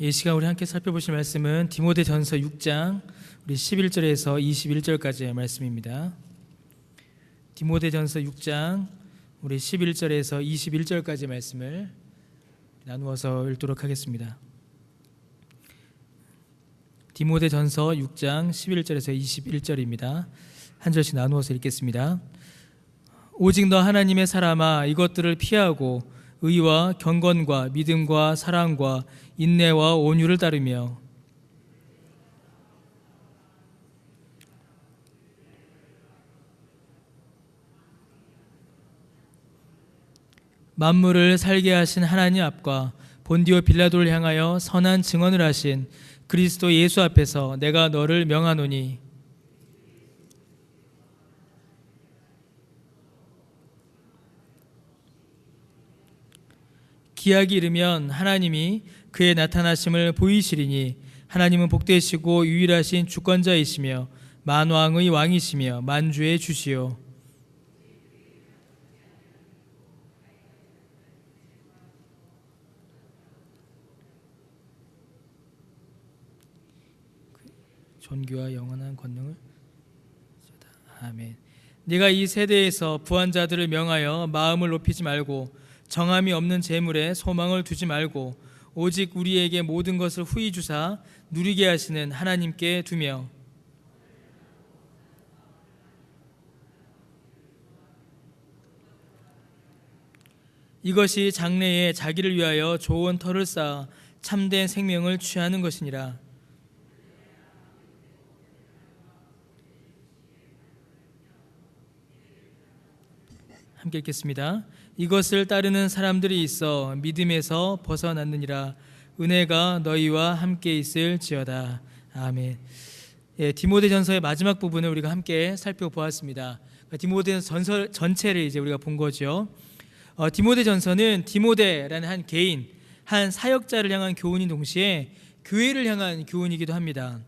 이 시간 우리 함께 살펴보실 말씀은 디모데전서 6장 우리 11절에서 21절까지의 말씀입니다. 디모데전서 6장 우리 11절에서 21절까지의 말씀을 나누어서 읽도록 하겠습니다. 디모데전서 6장 11절에서 21절입니다. 한 절씩 나누어서 읽겠습니다. 오직 너 하나님의 사람아, 이것들을 피하고 의와 경건과 믿음과 사랑과 인내와 온유를 따르며 만물을 살게 하신 하나님 앞과 본디오 빌라도를 향하여 선한 증언을 하신 그리스도 예수 앞에서 내가 너를 명하노니 기약이 이르면 하나님이 그의 나타나심을 보이시리니 하나님은 복되시고 유일하신 주권자이시며 만왕의 왕이시며 만주의 주시오. 존귀와 영원한 권능을 아멘. 네가 이 세대에서 부한 자들을 명하여 마음을 높이지 말고 정함이 없는 재물에 소망을 두지 말고 오직 우리에게 모든 것을 후히 주사 누리게 하시는 하나님께 두며 이것이 장래에 자기를 위하여 좋은 터를 쌓아 참된 생명을 취하는 것이니라. 함께 읽겠습니다. 이것을 따르는 사람들이 있어 믿음에서 벗어났느니라. 은혜가 너희와 함께 있을지어다. 아멘. 디모데전서의 마지막 부분을 우리가 함께 살펴보았습니다. 디모데전서 전체를 이제 우리가 본 거죠. 디모데전서는 디모데라는 한 개인, 한 사역자를 향한 교훈인 동시에 교회를 향한 교훈이기도 합니다.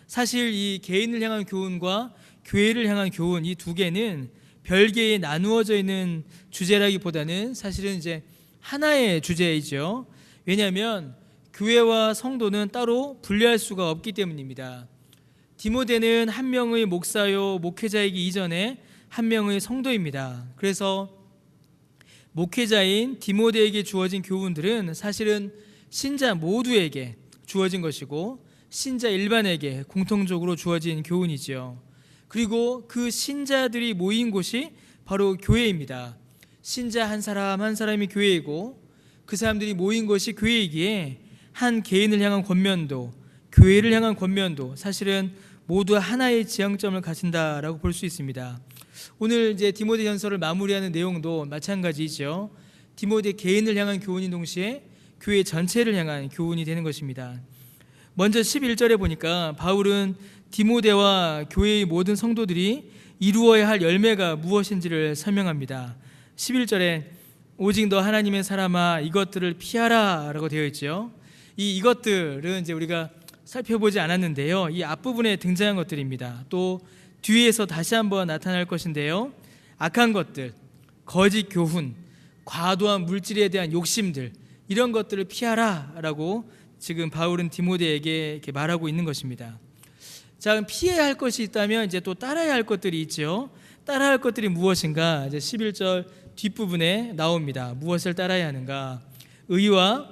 사실 이 개인을 향한 교훈과 교회를 향한 교훈, 이 두 개는 별개에 나누어져 있는 주제라기보다는 사실은 이제 하나의 주제이죠. 왜냐하면 교회와 성도는 따로 분리할 수가 없기 때문입니다. 디모데는 한 명의 목사요 목회자이기 이전에 한 명의 성도입니다. 그래서 목회자인 디모데에게 주어진 교훈들은 사실은 신자 모두에게 주어진 것이고 신자 일반에게 공통적으로 주어진 교훈이죠. 그리고 그 신자들이 모인 곳이 바로 교회입니다. 신자 한 사람 한 사람이 교회이고 그 사람들이 모인 것이 교회이기에 한 개인을 향한 권면도, 교회를 향한 권면도 사실은 모두 하나의 지향점을 가진다라고 볼 수 있습니다. 오늘 이제 디모데전서를 마무리하는 내용도 마찬가지죠. 디모데 개인을 향한 교훈인 동시에 교회 전체를 향한 교훈이 되는 것입니다. 먼저 11절에 보니까 바울은 디모데와 교회의 모든 성도들이 이루어야 할 열매가 무엇인지를 설명합니다. 11절에 오직 너 하나님의 사람아 이것들을 피하라 라고 되어 있죠. 이것들은 이제 우리가 살펴보지 않았는데요, 이 앞부분에 등장한 것들입니다. 또 뒤에서 다시 한번 나타날 것인데요, 악한 것들, 거짓 교훈, 과도한 물질에 대한 욕심들, 이런 것들을 피하라 라고 지금 바울은 디모데에게 이렇게 말하고 있는 것입니다. 자, 그럼 피해야 할 것이 있다면 이제 또 따라야 할 것들이 있죠. 따라야 할 것들이 무엇인가? 이제 11절 뒷부분에 나옵니다. 무엇을 따라야 하는가? 의와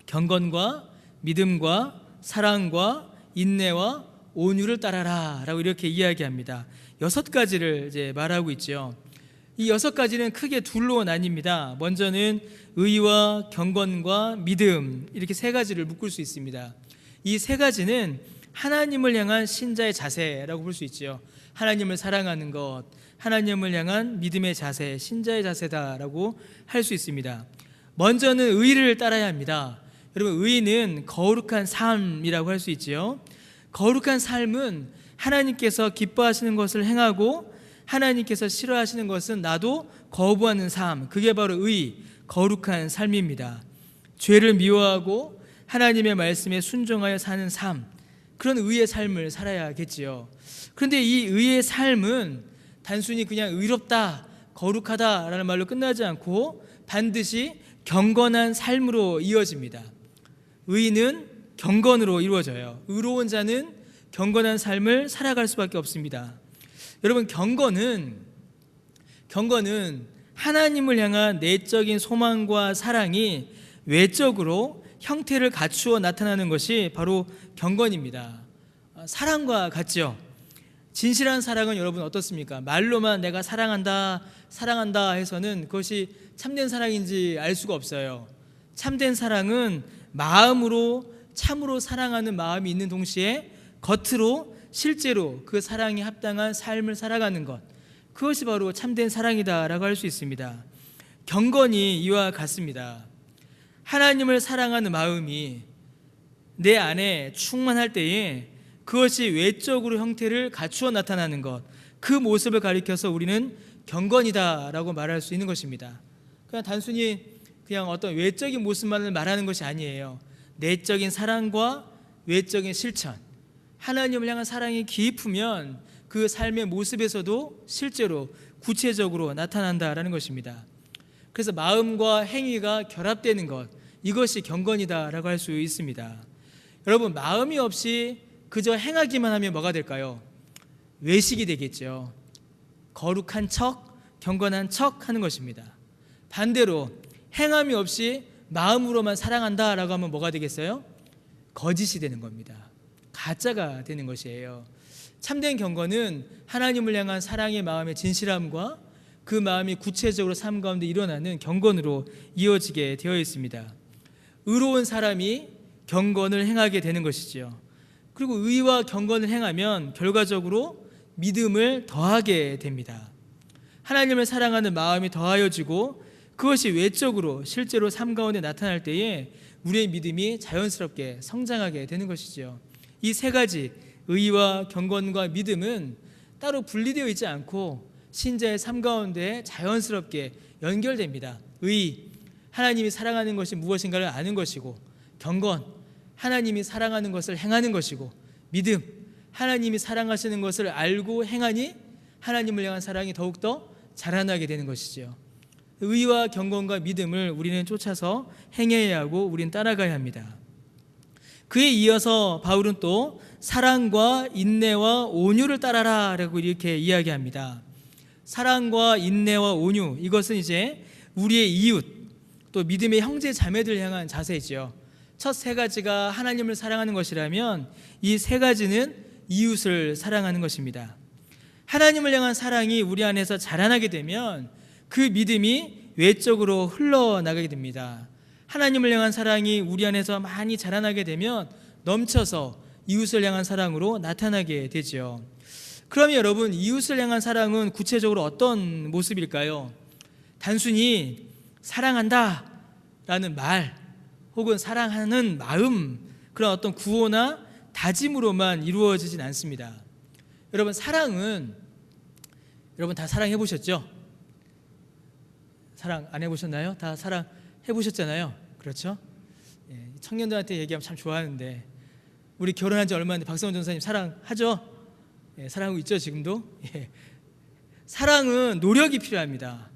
경건과 믿음과 사랑과 인내와 온유를 따라라 라고 이렇게 이야기합니다. 6가지를 이제 말하고 있죠. 이 6가지는 크게 둘로 나뉩니다. 먼저는 의와 경건과 믿음, 이렇게 3가지를 묶을 수 있습니다. 이 3가지는 하나님을 향한 신자의 자세라고 볼 수 있죠. 하나님을 사랑하는 것, 하나님을 향한 믿음의 자세, 신자의 자세다라고 할 수 있습니다. 먼저는 의를 따라야 합니다. 여러분, 의는 거룩한 삶이라고 할 수 있죠. 거룩한 삶은 하나님께서 기뻐하시는 것을 행하고 하나님께서 싫어하시는 것은 나도 거부하는 삶, 그게 바로 의, 거룩한 삶입니다. 죄를 미워하고 하나님의 말씀에 순종하여 사는 삶, 그런 의의 삶을 살아야겠지요. 그런데 이 의의 삶은 단순히 그냥 의롭다, 거룩하다라는 말로 끝나지 않고 반드시 경건한 삶으로 이어집니다. 의는 경건으로 이루어져요. 의로운 자는 경건한 삶을 살아갈 수밖에 없습니다. 여러분, 경건은 하나님을 향한 내적인 소망과 사랑이 외적으로 형태를 갖추어 나타나는 것이 바로 경건입니다. 사랑과 같죠. 진실한 사랑은 여러분 어떻습니까? 말로만 내가 사랑한다 해서는 그것이 참된 사랑인지 알 수가 없어요. 참된 사랑은 마음으로 참으로 사랑하는 마음이 있는 동시에 겉으로 실제로 그 사랑에 합당한 삶을 살아가는 것, 그것이 바로 참된 사랑이다라고 할 수 있습니다. 경건이 이와 같습니다. 하나님을 사랑하는 마음이 내 안에 충만할 때에 그것이 외적으로 형태를 갖추어 나타나는 것, 그 모습을 가리켜서 우리는 경건이다라고 말할 수 있는 것입니다. 그냥 단순히 어떤 외적인 모습만을 말하는 것이 아니에요. 내적인 사랑과 외적인 실천, 하나님을 향한 사랑이 깊으면 그 삶의 모습에서도 실제로 구체적으로 나타난다라는 것입니다. 그래서 마음과 행위가 결합되는 것, 이것이 경건이다라고 할 수 있습니다. 여러분, 마음이 없이 그저 행하기만 하면 뭐가 될까요? 외식이 되겠죠. 거룩한 척, 경건한 척 하는 것입니다. 반대로 행함이 없이 마음으로만 사랑한다라고 하면 뭐가 되겠어요? 거짓이 되는 겁니다. 가짜가 되는 것이에요. 참된 경건은 하나님을 향한 사랑의 마음의 진실함과 그 마음이 구체적으로 삶 가운데 일어나는 경건으로 이어지게 되어 있습니다. 의로운 사람이 경건을 행하게 되는 것이죠. 그리고 의와 경건을 행하면 결과적으로 믿음을 더하게 됩니다. 하나님을 사랑하는 마음이 더하여지고 그것이 외적으로 실제로 삶 가운데 나타날 때에 우리의 믿음이 자연스럽게 성장하게 되는 것이죠. 이 세 가지, 의와 경건과 믿음은 따로 분리되어 있지 않고 신자의 삶 가운데 자연스럽게 연결됩니다. 의, 하나님이 사랑하는 것이 무엇인가를 아는 것이고, 경건, 하나님이 사랑하는 것을 행하는 것이고, 믿음, 하나님이 사랑하시는 것을 알고 행하니 하나님을 향한 사랑이 더욱더 자라나게 되는 것이죠. 의와 경건과 믿음을 우리는 쫓아서 행해야 하고 우리는 따라가야 합니다. 그에 이어서 바울은 또 사랑과 인내와 온유를 따라라 라고 이렇게 이야기합니다. 사랑과 인내와 온유, 이것은 이제 우리의 이웃, 또 믿음의 형제 자매들 향한 자세이죠. 첫 세 가지가 하나님을 사랑하는 것이라면 이 세 가지는 이웃을 사랑하는 것입니다. 하나님을 향한 사랑이 우리 안에서 자라나게 되면 그 믿음이 외적으로 흘러나가게 됩니다. 하나님을 향한 사랑이 우리 안에서 많이 자라나게 되면 넘쳐서 이웃을 향한 사랑으로 나타나게 되죠. 그러면 여러분, 이웃을 향한 사랑은 구체적으로 어떤 모습일까요? 단순히 사랑한다 라는 말 혹은 사랑하는 마음, 그런 어떤 구호나 다짐으로만 이루어지진 않습니다. 여러분, 사랑은, 여러분 다 사랑해 보셨죠? 사랑 안 해보셨나요? 다 사랑 해보셨잖아요. 그렇죠? 예, 청년들한테 얘기하면 참 좋아하는데, 우리 결혼한 지 얼마 안 된 박성원 전사님 사랑하죠? 예, 사랑하고 있죠 지금도? 예. 사랑은 노력이 필요합니다.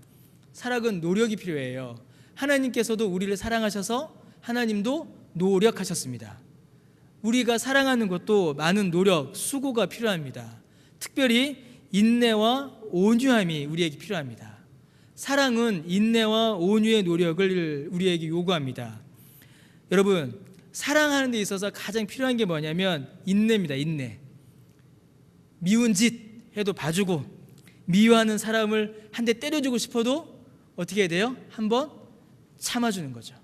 사랑은 노력이 필요해요. 하나님께서도 우리를 사랑하셔서 하나님도 노력하셨습니다. 우리가 사랑하는 것도 많은 노력, 수고가 필요합니다. 특별히 인내와 온유함이 우리에게 필요합니다. 사랑은 인내와 온유의 노력을 우리에게 요구합니다. 여러분, 사랑하는 데 있어서 가장 필요한 게 뭐냐면 인내입니다. 인내. 미운 짓 해도 봐주고, 미워하는 사람을 한 대 때려주고 싶어도 어떻게 해야 돼요? 한번 참아주는 거죠.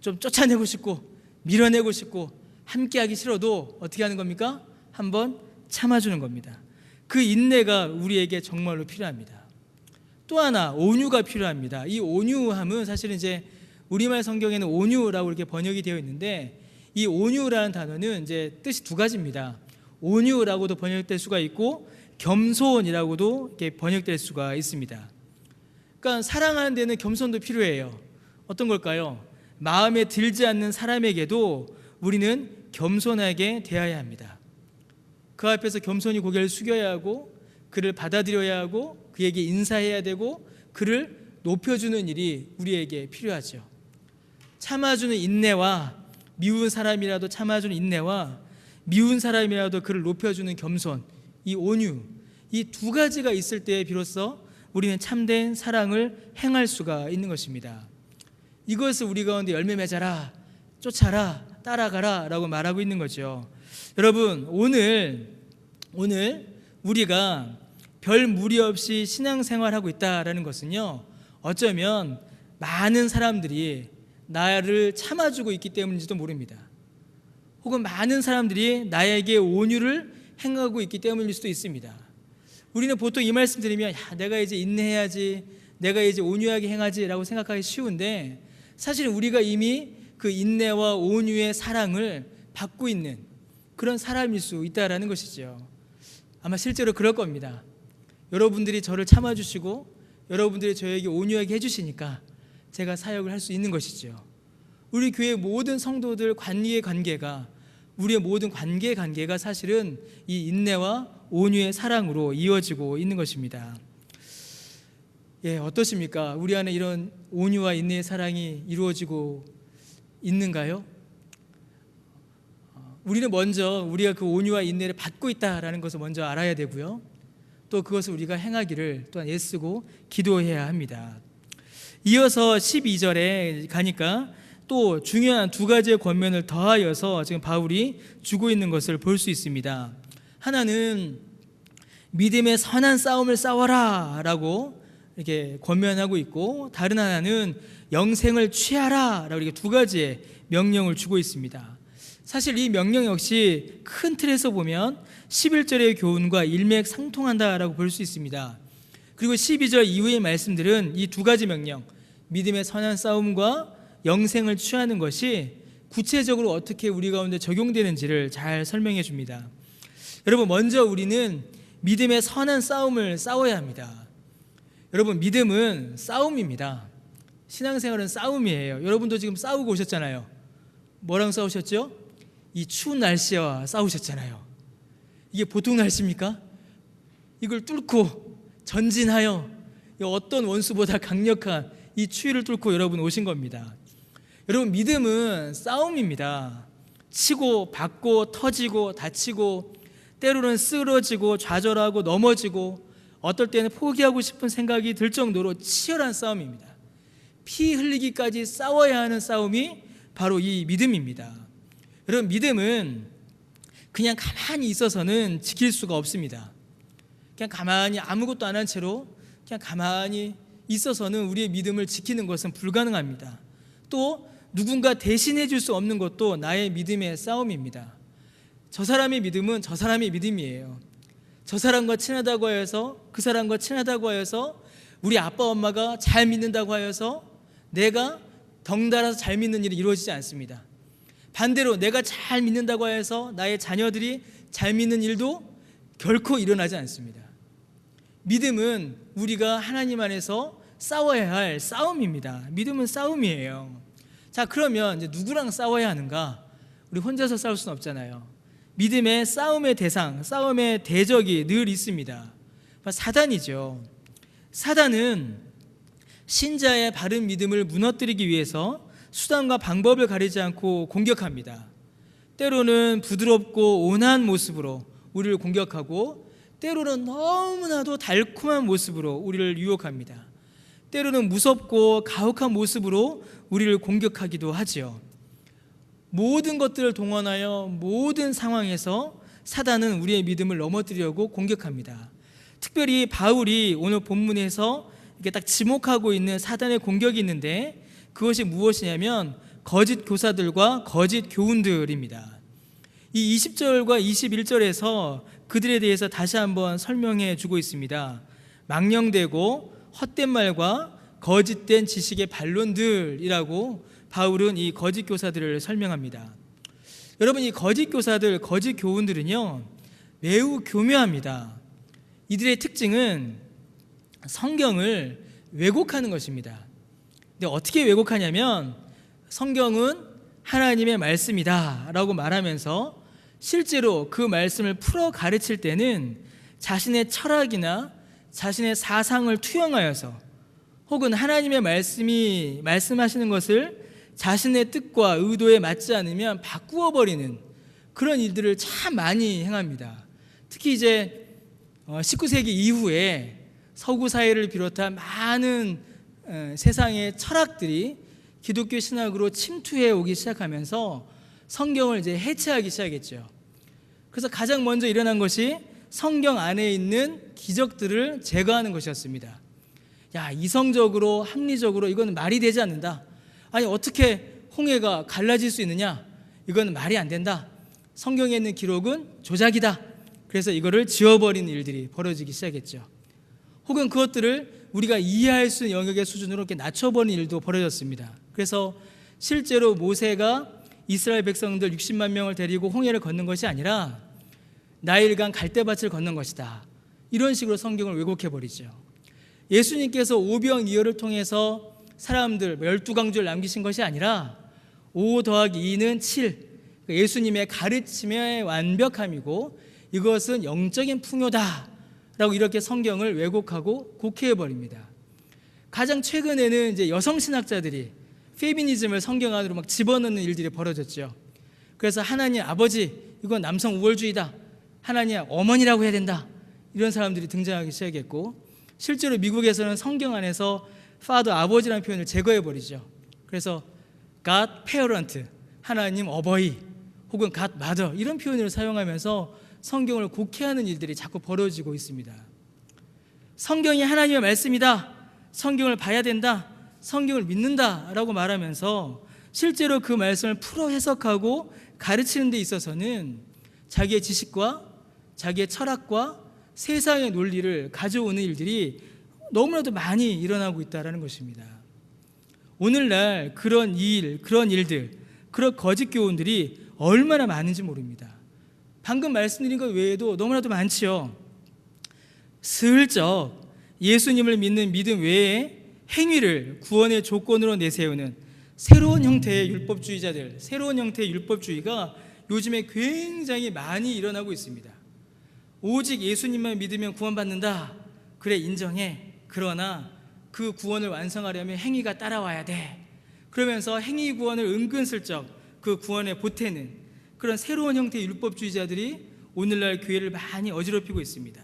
좀 쫓아내고 싶고 밀어내고 싶고 함께하기 싫어도 어떻게 하는 겁니까? 한번 참아주는 겁니다. 그 인내가 우리에게 정말로 필요합니다. 또 하나, 온유가 필요합니다. 이 온유함은 사실은 이제 우리말 성경에는 온유라고 이렇게 번역이 되어 있는데, 이 온유라는 단어는 이제 뜻이 두 가지입니다. 온유라고도 번역될 수가 있고 겸손이라고도 이렇게 번역될 수가 있습니다. 그러니까 사랑하는 데는 겸손도 필요해요. 어떤 걸까요? 마음에 들지 않는 사람에게도 우리는 겸손하게 대해야 합니다. 그 앞에서 겸손히 고개를 숙여야 하고, 그를 받아들여야 하고, 그에게 인사해야 되고, 그를 높여주는 일이 우리에게 필요하죠. 참아주는 인내와 미운 사람이라도 참아주는 인내와 미운 사람이라도 그를 높여주는 겸손, 이 온유, 이 두 가지가 있을 때에 비로소 우리는 참된 사랑을 행할 수가 있는 것입니다. 이것을 우리 가운데 열매 맺어라, 쫓아라, 따라가라 라고 말하고 있는 거죠. 여러분, 오늘 우리가 별 무리 없이 신앙생활하고 있다라는 것은요, 어쩌면 많은 사람들이 나를 참아주고 있기 때문인지도 모릅니다. 혹은 많은 사람들이 나에게 온유를 행하고 있기 때문일 수도 있습니다. 우리는 보통 이 말씀 드리면 내가 이제 인내해야지, 내가 이제 온유하게 행하지 라고 생각하기 쉬운데, 사실 우리가 이미 그 인내와 온유의 사랑을 받고 있는 그런 사람일 수 있다라는 것이죠. 아마 실제로 그럴 겁니다. 여러분들이 저를 참아주시고 여러분들이 저에게 온유하게 해주시니까 제가 사역을 할 수 있는 것이죠. 우리 교회 모든 성도들 관계의 관계가, 우리의 모든 관계가 사실은 이 인내와 온유의 사랑으로 이어지고 있는 것입니다. 어떠십니까? 우리 안에 이런 온유와 인내의 사랑이 이루어지고 있는가요? 우리는 먼저 우리가 그 온유와 인내를 받고 있다라는 것을 먼저 알아야 되고요, 또 그것을 우리가 행하기를 또한 애쓰고 기도해야 합니다. 이어서 12절에 가니까 또 중요한 두 가지의 권면을 더하여서 지금 바울이 주고 있는 것을 볼 수 있습니다. 하나는 믿음의 선한 싸움을 싸워라 라고 이렇게 권면하고 있고, 다른 하나는 영생을 취하라 라고 이렇게 두 가지의 명령을 주고 있습니다. 사실 이 명령 역시 큰 틀에서 보면 11절의 교훈과 일맥상통한다라고 볼 수 있습니다. 그리고 12절 이후의 말씀들은 이 두 가지 명령, 믿음의 선한 싸움과 영생을 취하는 것이 구체적으로 어떻게 우리 가운데 적용되는지를 잘 설명해 줍니다. 여러분, 먼저 우리는 믿음의 선한 싸움을 싸워야 합니다. 여러분, 믿음은 싸움입니다. 신앙생활은 싸움이에요. 여러분도 지금 싸우고 오셨잖아요. 뭐랑 싸우셨죠? 이 추운 날씨와 싸우셨잖아요. 이게 보통 날씨입니까? 이걸 뚫고 전진하여 어떤 원수보다 강력한 이 추위를 뚫고 여러분 오신 겁니다. 여러분, 믿음은 싸움입니다. 치고 받고 터지고 다치고, 때로는 쓰러지고 좌절하고 넘어지고, 어떨 때는 포기하고 싶은 생각이 들 정도로 치열한 싸움입니다. 피 흘리기까지 싸워야 하는 싸움이 바로 이 믿음입니다. 여러분, 믿음은 그냥 가만히 있어서는 지킬 수가 없습니다. 그냥 가만히 아무것도 안 한 채로 그냥 가만히 있어서는 우리의 믿음을 지키는 것은 불가능합니다. 또 누군가 대신해 줄 수 없는 것도 나의 믿음의 싸움입니다. 저 사람의 믿음은 저 사람의 믿음이에요. 저 사람과 친하다고 하여서, 그 사람과 친하다고 하여서, 우리 아빠 엄마가 잘 믿는다고 하여서 내가 덩달아서 잘 믿는 일이 이루어지지 않습니다. 반대로 내가 잘 믿는다고 해서 나의 자녀들이 잘 믿는 일도 결코 일어나지 않습니다. 믿음은 우리가 하나님 안에서 싸워야 할 싸움입니다. 믿음은 싸움이에요. 자, 그러면 이제 누구랑 싸워야 하는가? 우리 혼자서 싸울 수는 없잖아요. 믿음의 싸움의 대상, 싸움의 대적이 늘 있습니다. 사단이죠. 사단은 신자의 바른 믿음을 무너뜨리기 위해서 수단과 방법을 가리지 않고 공격합니다. 때로는 부드럽고 온화한 모습으로 우리를 공격하고, 때로는 너무나도 달콤한 모습으로 우리를 유혹합니다. 때로는 무섭고 가혹한 모습으로 우리를 공격하기도 하지요. 모든 것들을 동원하여 모든 상황에서 사단은 우리의 믿음을 넘어뜨리려고 공격합니다. 특별히 바울이 오늘 본문에서 이렇게 딱 지목하고 있는 사단의 공격이 있는데, 그것이 무엇이냐면 거짓 교사들과 거짓 교훈들입니다. 이 20절과 21절에서 그들에 대해서 다시 한번 설명해 주고 있습니다. 망령되고 헛된 말과 거짓된 지식의 반론들이라고 바울은 이 거짓 교사들을 설명합니다. 여러분, 이 거짓 교사들, 거짓 교훈들은요, 매우 교묘합니다. 이들의 특징은 성경을 왜곡하는 것입니다. 근데 어떻게 왜곡하냐면, 성경은 하나님의 말씀이다 라고 말하면서 실제로 그 말씀을 풀어 가르칠 때는 자신의 철학이나 자신의 사상을 투영하여서, 혹은 하나님의 말씀이 말씀하시는 것을 자신의 뜻과 의도에 맞지 않으면 바꾸어 버리는 그런 일들을 참 많이 행합니다. 특히 이제 19세기 이후에 서구 사회를 비롯한 많은 세상의 철학들이 기독교 신학으로 침투해 오기 시작하면서 성경을 이제 해체하기 시작했죠. 그래서 가장 먼저 일어난 것이 성경 안에 있는 기적들을 제거하는 것이었습니다. 야, 이성적으로 합리적으로 이건 말이 되지 않는다. 아니, 어떻게 홍해가 갈라질 수 있느냐? 이건 말이 안 된다. 성경에 있는 기록은 조작이다. 그래서 이거를 지워버리는 일들이 벌어지기 시작했죠. 혹은 그것들을 우리가 이해할 수 있는 영역의 수준으로 이렇게 낮춰버리는 일도 벌어졌습니다. 그래서 실제로 모세가 이스라엘 백성들 60만 명을 데리고 홍해를 건넌 것이 아니라 나일강 갈대밭을 건넌 것이다. 이런 식으로 성경을 왜곡해버리죠. 예수님께서 오병이어를 통해서 사람들 12강조를 남기신 것이 아니라 5 더하기 2는 7, 예수님의 가르침의 완벽함이고 이것은 영적인 풍요다 라고 이렇게 성경을 왜곡하고 곡해해버립니다. 가장 최근에는 이제 여성신학자들이 페미니즘을 성경 안으로 막 집어넣는 일들이 벌어졌죠. 그래서 하나님 아버지, 이건 남성 우월주의다. 하나님 어머니라고 해야 된다. 이런 사람들이 등장하기 시작했고, 실제로 미국에서는 성경 안에서 father, 아버지라는 표현을 제거해버리죠. 그래서 God parent, 하나님 어버이, 혹은 God mother 이런 표현을 사용하면서 성경을 곡해하는 일들이 자꾸 벌어지고 있습니다. 성경이 하나님의 말씀이다. 성경을 봐야 된다. 성경을 믿는다 라고 말하면서 실제로 그 말씀을 풀어 해석하고 가르치는 데 있어서는 자기의 지식과 자기의 철학과 세상의 논리를 가져오는 일들이 너무나도 많이 일어나고 있다는 것입니다. 오늘날 그런 일들, 그런 거짓 교훈들이 얼마나 많은지 모릅니다. 방금 말씀드린 것 외에도 너무나도 많지요. 슬쩍 예수님을 믿는 믿음 외에 행위를 구원의 조건으로 내세우는 새로운 형태의 율법주의자들, 새로운 형태의 율법주의가 요즘에 굉장히 많이 일어나고 있습니다. 오직 예수님만 믿으면 구원받는다. 그래, 인정해. 그러나 그 구원을 완성하려면 행위가 따라와야 돼. 그러면서 행위 구원을 은근슬쩍 그 구원에 보태는 그런 새로운 형태의 율법주의자들이 오늘날 교회를 많이 어지럽히고 있습니다.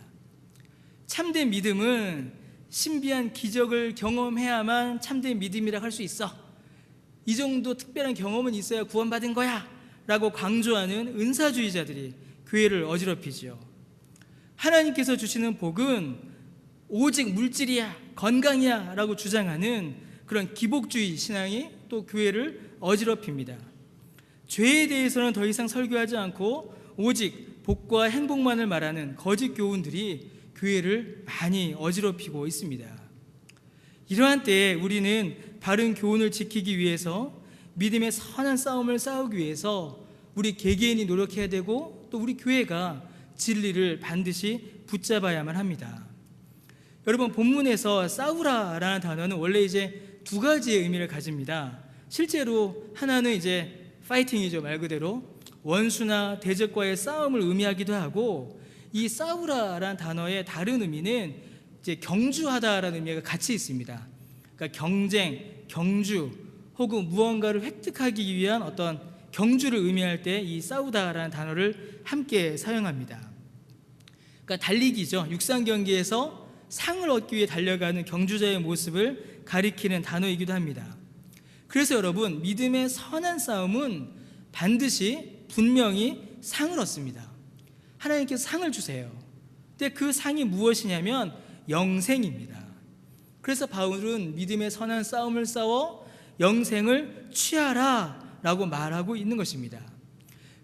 참된 믿음은 신비한 기적을 경험해야만 참된 믿음이라 할 수 있어. 이 정도 특별한 경험은 있어야 구원받은 거야 라고 강조하는 은사주의자들이 교회를 어지럽히죠. 하나님께서 주시는 복은 오직 물질이야, 건강이야 라고 주장하는 그런 기복주의 신앙이 또 교회를 어지럽힙니다. 죄에 대해서는 더 이상 설교하지 않고 오직 복과 행복만을 말하는 거짓 교훈들이 교회를 많이 어지럽히고 있습니다. 이러한 때에 우리는 바른 교훈을 지키기 위해서 믿음의 선한 싸움을 싸우기 위해서 우리 개개인이 노력해야 되고 또 우리 교회가 진리를 반드시 붙잡아야만 합니다. 여러분, 본문에서 싸우라라는 단어는 원래 이제 두 가지의 의미를 가집니다. 실제로 하나는 이제 파이팅이죠. 말 그대로 원수나 대적과의 싸움을 의미하기도 하고, 이 싸우라라는 단어의 다른 의미는 이제 경주하다라는 의미가 같이 있습니다. 그러니까 경쟁, 경주 혹은 무언가를 획득하기 위한 어떤 경주를 의미할 때 이 싸우다라는 단어를 함께 사용합니다. 그러니까 달리기죠. 육상 경기에서 상을 얻기 위해 달려가는 경주자의 모습을 가리키는 단어이기도 합니다. 그래서 여러분, 믿음의 선한 싸움은 반드시 분명히 상을 얻습니다. 하나님께서 상을 주세요. 근데 그 상이 무엇이냐면 영생입니다. 그래서 바울은 믿음의 선한 싸움을 싸워 영생을 취하라 라고 말하고 있는 것입니다.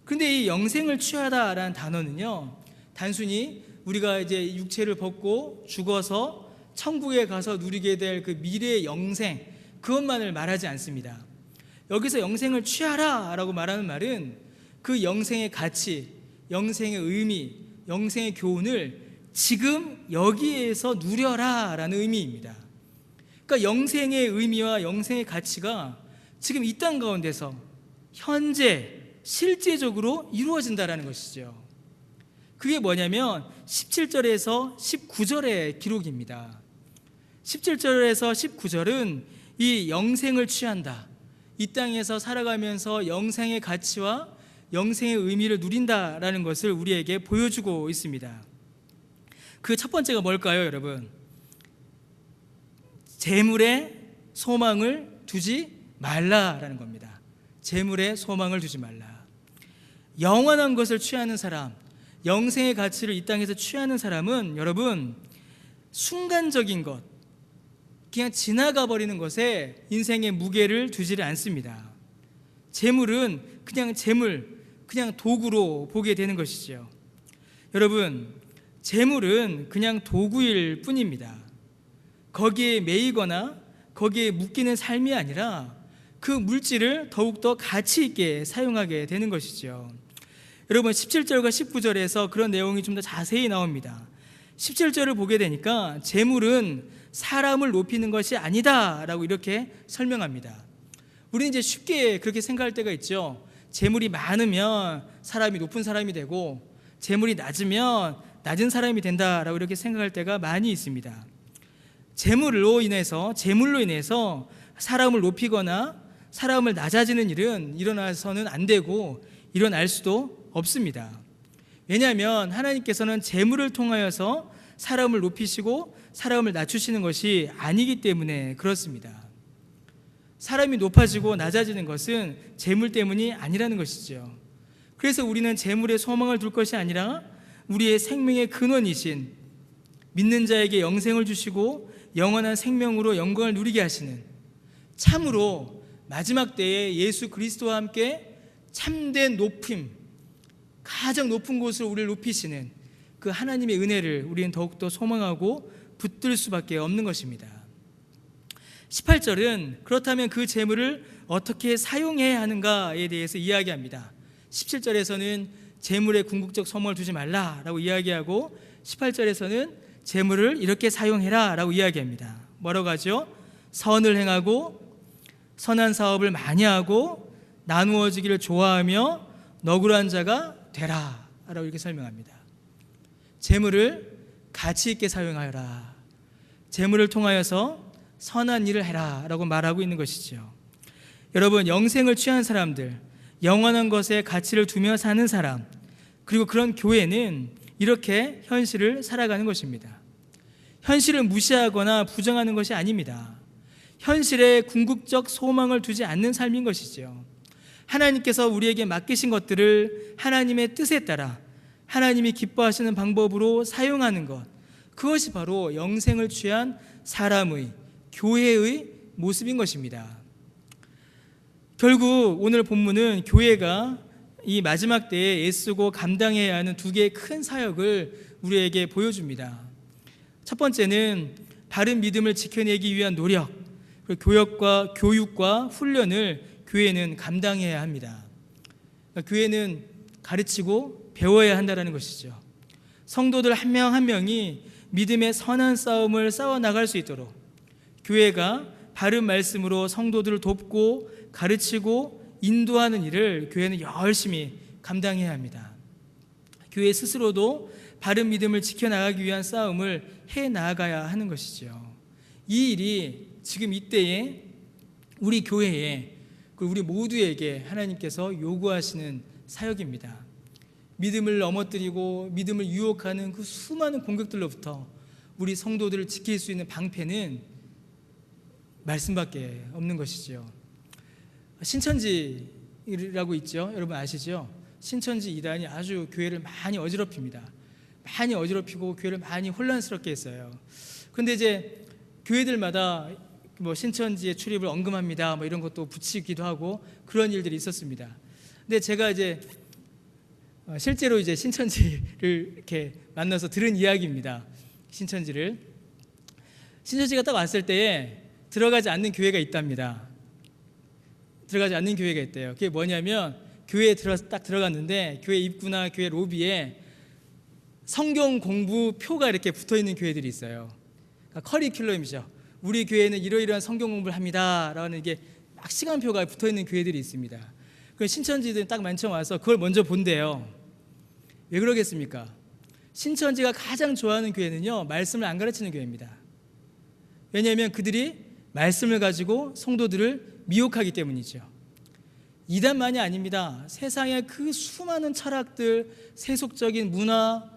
그런데 이 영생을 취하다라는 단어는요, 단순히 우리가 이제 육체를 벗고 죽어서 천국에 가서 누리게 될 그 미래의 영생, 그것만을 말하지 않습니다. 여기서 영생을 취하라 라고 말하는 말은 그 영생의 가치, 영생의 의미, 영생의 교훈을 지금 여기에서 누려라 라는 의미입니다. 그러니까 영생의 의미와 영생의 가치가 지금 이 땅 가운데서 현재 실제적으로 이루어진다라는 것이죠. 그게 뭐냐면 17절에서 19절의 기록입니다. 17절에서 19절은 이 영생을 취한다, 이 땅에서 살아가면서 영생의 가치와 영생의 의미를 누린다라는 것을 우리에게 보여주고 있습니다. 그 첫 번째가 뭘까요, 여러분? 재물에 소망을 두지 말라라는 겁니다. 재물에 소망을 두지 말라. 영원한 것을 취하는 사람, 영생의 가치를 이 땅에서 취하는 사람은 여러분, 순간적인 것, 그냥 지나가 버리는 것에 인생의 무게를 두지를 않습니다. 재물은 그냥 재물, 그냥 도구로 보게 되는 것이죠. 여러분, 재물은 그냥 도구일 뿐입니다. 거기에 매이거나 거기에 묶이는 삶이 아니라 그 물질을 더욱더 가치 있게 사용하게 되는 것이죠. 여러분, 17절과 19절에서 그런 내용이 좀 더 자세히 나옵니다. 17절을 보게 되니까 재물은 사람을 높이는 것이 아니다 라고 이렇게 설명합니다. 우리는 이제 쉽게 그렇게 생각할 때가 있죠. 재물이 많으면 사람이 높은 사람이 되고 재물이 낮으면 낮은 사람이 된다라고 이렇게 생각할 때가 많이 있습니다. 재물로 인해서 사람을 높이거나 사람을 낮아지는 일은 일어나서는 안 되고 일어날 수도 없습니다. 왜냐하면 하나님께서는 재물을 통하여서 사람을 높이시고 사람을 낮추시는 것이 아니기 때문에 그렇습니다. 사람이 높아지고 낮아지는 것은 재물 때문이 아니라는 것이죠. 그래서 우리는 재물에 소망을 둘 것이 아니라 우리의 생명의 근원이신, 믿는 자에게 영생을 주시고 영원한 생명으로 영광을 누리게 하시는, 참으로 마지막 때에 예수 그리스도와 함께 참된 높임, 가장 높은 곳으로 우리를 높이시는 그 하나님의 은혜를 우리는 더욱더 소망하고 붙들 수밖에 없는 것입니다. 18절은 그렇다면 그 재물을 어떻게 사용해야 하는가에 대해서 이야기합니다. 17절에서는 재물에 궁극적 소망을 두지 말라라고 이야기하고 18절에서는 재물을 이렇게 사용해라라고 이야기합니다. 뭐라고 하죠? 선을 행하고 선한 사업을 많이 하고 나누어지기를 좋아하며 너그러운 자가 되라라고 이렇게 설명합니다. 재물을 가치 있게 사용하여라. 재물을 통하여서 선한 일을 해라라고 말하고 있는 것이죠. 여러분, 영생을 취한 사람들, 영원한 것에 가치를 두며 사는 사람, 그리고 그런 교회는 이렇게 현실을 살아가는 것입니다. 현실을 무시하거나 부정하는 것이 아닙니다. 현실에 궁극적 소망을 두지 않는 삶인 것이죠. 하나님께서 우리에게 맡기신 것들을 하나님의 뜻에 따라 하나님이 기뻐하시는 방법으로 사용하는 것, 그것이 바로 영생을 취한 사람의, 교회의 모습인 것입니다. 결국 오늘 본문은 교회가 이 마지막 때에 애쓰고 감당해야 하는 두 개의 큰 사역을 우리에게 보여줍니다. 첫 번째는 바른 믿음을 지켜내기 위한 노력, 그리고 교육과 훈련을 교회는 감당해야 합니다. 그러니까 교회는 가르치고 배워야 한다는 것이죠. 성도들 한 명 한 명이 믿음의 선한 싸움을 싸워나갈 수 있도록 교회가 바른 말씀으로 성도들을 돕고 가르치고 인도하는 일을 교회는 열심히 감당해야 합니다. 교회 스스로도 바른 믿음을 지켜나가기 위한 싸움을 해나가야 하는 것이죠. 이 일이 지금 이때에 우리 교회에, 그리고 우리 모두에게 하나님께서 요구하시는 사역입니다. 믿음을 넘어뜨리고 믿음을 유혹하는 그 수많은 공격들로부터 우리 성도들을 지킬 수 있는 방패는 말씀밖에 없는 것이죠. 신천지라고 있죠. 여러분 아시죠? 신천지 이단이 아주 교회를 많이 어지럽힙니다. 많이 어지럽히고 교회를 많이 혼란스럽게 했어요. 그런데 이제 교회들마다 뭐 신천지의 출입을 언급합니다. 뭐 이런 것도 붙이기도 하고 그런 일들이 있었습니다. 근데 제가 이제 실제로 이제 신천지를 이렇게 만나서 들은 이야기입니다. 신천지가 딱 왔을 때에 들어가지 않는 교회가 있답니다. 들어가지 않는 교회가 있대요. 그게 뭐냐면 교회에 딱 들어갔는데 교회 입구나 교회 로비에 성경 공부 표가 이렇게 붙어 있는 교회들이 있어요. 그러니까 커리큘럼이죠. 우리 교회는 이러이러한 성경 공부를 합니다 라는 이게 막 시간표가 붙어 있는 교회들이 있습니다. 그 신천지들이 딱 만청 와서 그걸 먼저 본대요. 왜 그러겠습니까? 신천지가 가장 좋아하는 교회는요, 말씀을 안 가르치는 교회입니다. 왜냐하면 그들이 말씀을 가지고 성도들을 미혹하기 때문이죠. 이단만이 아닙니다. 세상의 그 수많은 철학들, 세속적인 문화,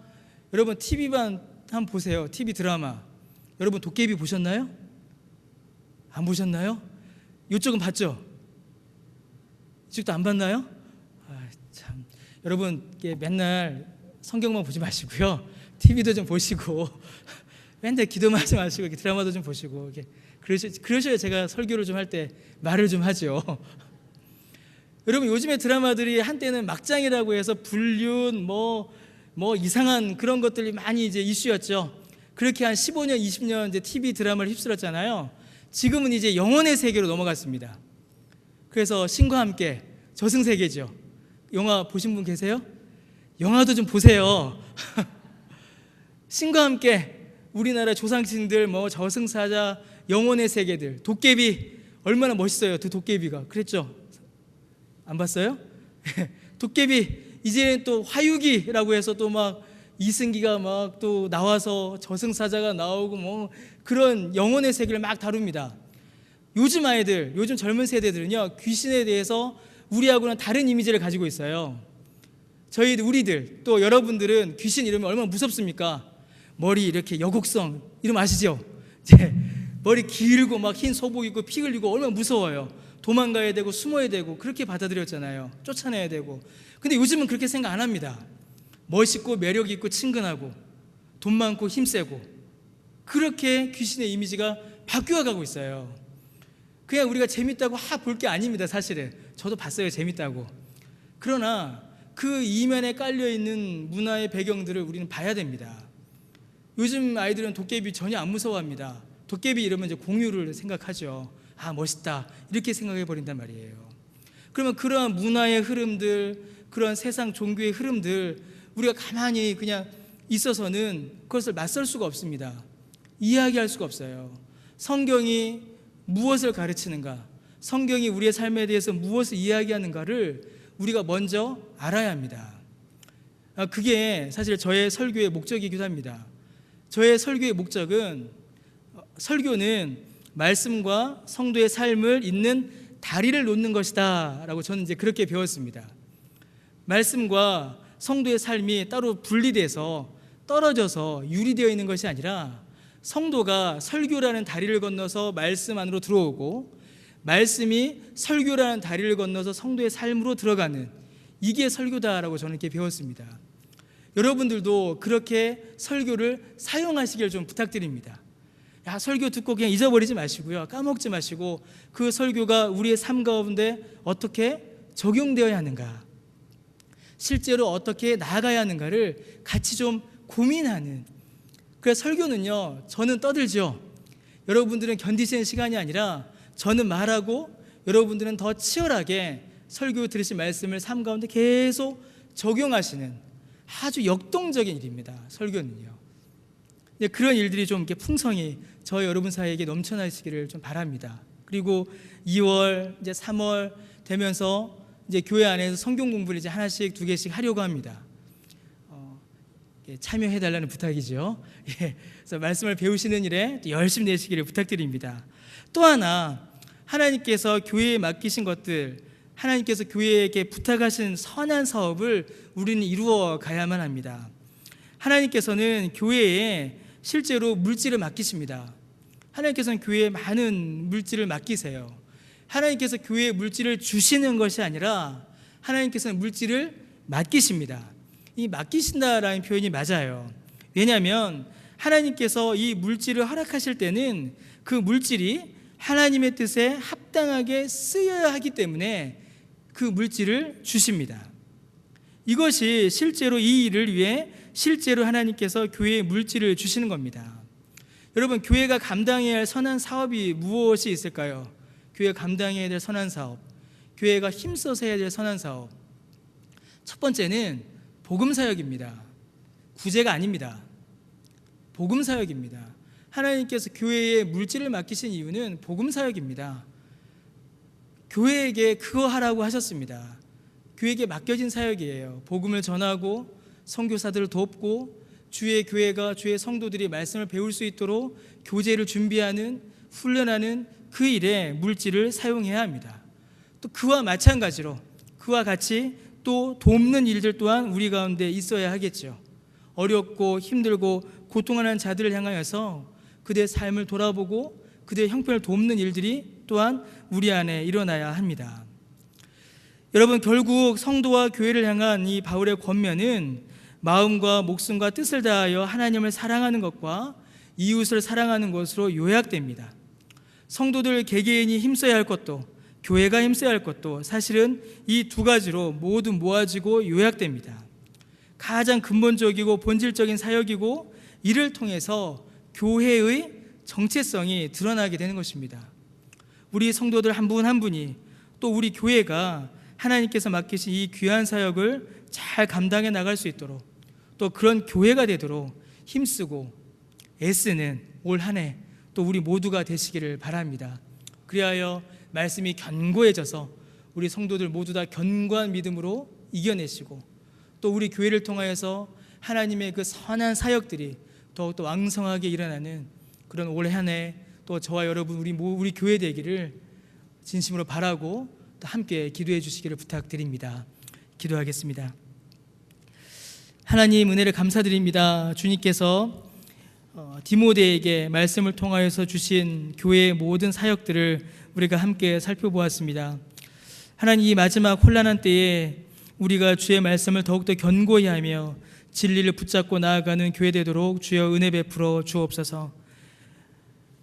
여러분 TV만 한번 보세요. TV 드라마. 여러분 도깨비 보셨나요? 안 보셨나요? 이쪽은 봤죠? 이쪽도 안 봤나요? 참, 여러분 맨날 성경만 보지 마시고요. TV도 좀 보시고 맨날 기도만 하지 마시고 드라마도 좀 보시고 그러셔야 제가 설교를 좀 할 때 말을 좀 하죠. 여러분 요즘에 드라마들이 한때는 막장이라고 해서 불륜 뭐 이상한 그런 것들이 많이 이제 이슈였죠. 그렇게 한 15년 20년 이제 TV 드라마를 휩쓸었잖아요. 지금은 이제 영혼의 세계로 넘어갔습니다. 그래서 신과 함께 저승세계죠. 영화 보신 분 계세요? 영화도 좀 보세요. 신과 함께 우리나라 조상신들 저승사자 영혼의 세계들, 도깨비 얼마나 멋있어요. 그 도깨비가 그랬죠? 안 봤어요? 도깨비 이제는 또 화유기라고 해서 또 막 이승기가 막 또 나와서 저승사자가 나오고 그런 영혼의 세계를 막 다룹니다. 요즘 아이들, 요즘 젊은 세대들은요 귀신에 대해서 우리하고는 다른 이미지를 가지고 있어요. 우리들 또 여러분들은 귀신 이러면 얼마나 무섭습니까? 머리 이렇게 여곡성 이름 아시죠? 머리 길고 막 흰 소복 입고 피 흘리고 얼마나 무서워요. 도망가야 되고 숨어야 되고 그렇게 받아들였잖아요. 쫓아내야 되고. 근데 요즘은 그렇게 생각 안 합니다. 멋있고 매력 있고 친근하고 돈 많고 힘세고 그렇게 귀신의 이미지가 바뀌어가고 있어요. 그냥 우리가 재밌다고 볼 게 아닙니다. 사실은 저도 봤어요. 재밌다고. 그러나 그 이면에 깔려있는 문화의 배경들을 우리는 봐야 됩니다. 요즘 아이들은 도깨비 전혀 안 무서워합니다. 도깨비 이러면 이제 공유를 생각하죠. 멋있다 이렇게 생각해 버린단 말이에요. 그러면 그러한 문화의 흐름들, 그런 세상 종교의 흐름들 우리가 가만히 그냥 있어서는 그것을 맞설 수가 없습니다. 이야기할 수가 없어요. 성경이 무엇을 가르치는가, 성경이 우리의 삶에 대해서 무엇을 이야기하는가를 우리가 먼저 알아야 합니다. 그게 사실 저의 설교의 목적이기도 합니다. 저의 설교의 목적은 설교는 말씀과 성도의 삶을 잇는 다리를 놓는 것이다 라고 저는 이제 그렇게 배웠습니다. 말씀과 성도의 삶이 따로 분리돼서 떨어져서 유리되어 있는 것이 아니라 성도가 설교라는 다리를 건너서 말씀 안으로 들어오고 말씀이 설교라는 다리를 건너서 성도의 삶으로 들어가는 이게 설교다라고 저는 이렇게 배웠습니다. 여러분들도 그렇게 설교를 사용하시길 좀 부탁드립니다. 설교 듣고 그냥 잊어버리지 마시고요. 까먹지 마시고 그 설교가 우리의 삶 가운데 어떻게 적용되어야 하는가, 실제로 어떻게 나아가야 하는가를 같이 좀 고민하는. 그래서 설교는요, 저는 떠들죠. 여러분들은 견디시는 시간이 아니라 저는 말하고 여러분들은 더 치열하게 설교 들으신 말씀을 삶 가운데 계속 적용하시는 아주 역동적인 일입니다. 설교는요. 그런 일들이 좀 이렇게 풍성히 저희 여러분 사이에게 넘쳐나시기를 좀 바랍니다. 그리고 2월, 이제 3월 되면서 이제 교회 안에서 성경 공부를 이제 하나씩 2개씩 하려고 합니다. 참여해달라는 부탁이죠. 그래서 말씀을 배우시는 일에 열심히 내시기를 부탁드립니다. 또 하나, 하나님께서 교회에 맡기신 것들, 하나님께서 교회에게 부탁하신 선한 사업을 우리는 이루어 가야만 합니다. 하나님께서는 교회에 실제로 물질을 맡기십니다. 하나님께서는 교회에 많은 물질을 맡기세요. 하나님께서 교회에 물질을 주시는 것이 아니라 하나님께서는 물질을 맡기십니다. 이 맡기신다라는 표현이 맞아요. 왜냐하면 하나님께서 이 물질을 허락하실 때는 그 물질이 하나님의 뜻에 합당하게 쓰여야 하기 때문에 그 물질을 주십니다. 이것이 실제로 이 일을 위해 실제로 하나님께서 교회에 물질을 주시는 겁니다. 여러분, 교회가 감당해야 할 선한 사업이 무엇이 있을까요? 교회가 감당해야 될 선한 사업, 교회가 힘써서 해야 될 선한 사업, 첫 번째는 복음사역입니다. 구제가 아닙니다. 복음사역입니다. 하나님께서 교회에 물질을 맡기신 이유는 복음사역입니다. 교회에게 그거 하라고 하셨습니다. 교회에게 맡겨진 사역이에요. 복음을 전하고 선교사들을 돕고 주의 교회가, 주의 성도들이 말씀을 배울 수 있도록 교제를 준비하는, 훈련하는 그 일에 물질을 사용해야 합니다. 또 그와 마찬가지로 그와 같이 또 돕는 일들 또한 우리 가운데 있어야 하겠죠. 어렵고 힘들고 고통하는 자들을 향하여서 그들의 삶을 돌아보고 그들의 형편을 돕는 일들이 또한 우리 안에 일어나야 합니다. 여러분, 결국 성도와 교회를 향한 이 바울의 권면은 마음과 목숨과 뜻을 다하여 하나님을 사랑하는 것과 이웃을 사랑하는 것으로 요약됩니다. 성도들 개개인이 힘써야 할 것도 교회가 힘써야 할 것도 사실은 이 두 가지로 모두 모아지고 요약됩니다. 가장 근본적이고 본질적인 사역이고 이를 통해서 교회의 정체성이 드러나게 되는 것입니다. 우리 성도들 한 분 한 분이 또 우리 교회가 하나님께서 맡기신 이 귀한 사역을 잘 감당해 나갈 수 있도록 또 그런 교회가 되도록 힘쓰고 애쓰는 올 한 해 또 우리 모두가 되시기를 바랍니다. 그리하여 말씀이 견고해져서 우리 성도들 모두 다 견고한 믿음으로 이겨내시고 또 우리 교회를 통하여서 하나님의 그 선한 사역들이 더욱더 왕성하게 일어나는 그런 올 한 해 또 저와 여러분 우리 교회 되기를 진심으로 바라고 또 함께 기도해 주시기를 부탁드립니다. 기도하겠습니다. 하나님, 은혜를 감사드립니다. 주님께서 디모데에게 말씀을 통하여서 주신 교회의 모든 사역들을 우리가 함께 살펴보았습니다. 하나님, 이 마지막 혼란한 때에 우리가 주의 말씀을 더욱더 견고히 하며 진리를 붙잡고 나아가는 교회 되도록 주여 은혜 베풀어 주옵소서.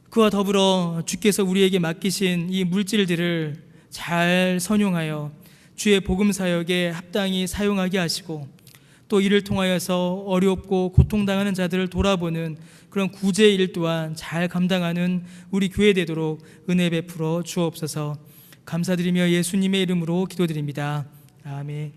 그와 더불어 주께서 우리에게 맡기신 이 물질들을 잘 선용하여 주의 복음 사역에 합당히 사용하게 하시고 또 이를 통하여서 어렵고 고통당하는 자들을 돌아보는 그런 구제의 일 또한 잘 감당하는 우리 교회 되도록 은혜 베풀어 주옵소서. 감사드리며 예수님의 이름으로 기도드립니다. 아멘.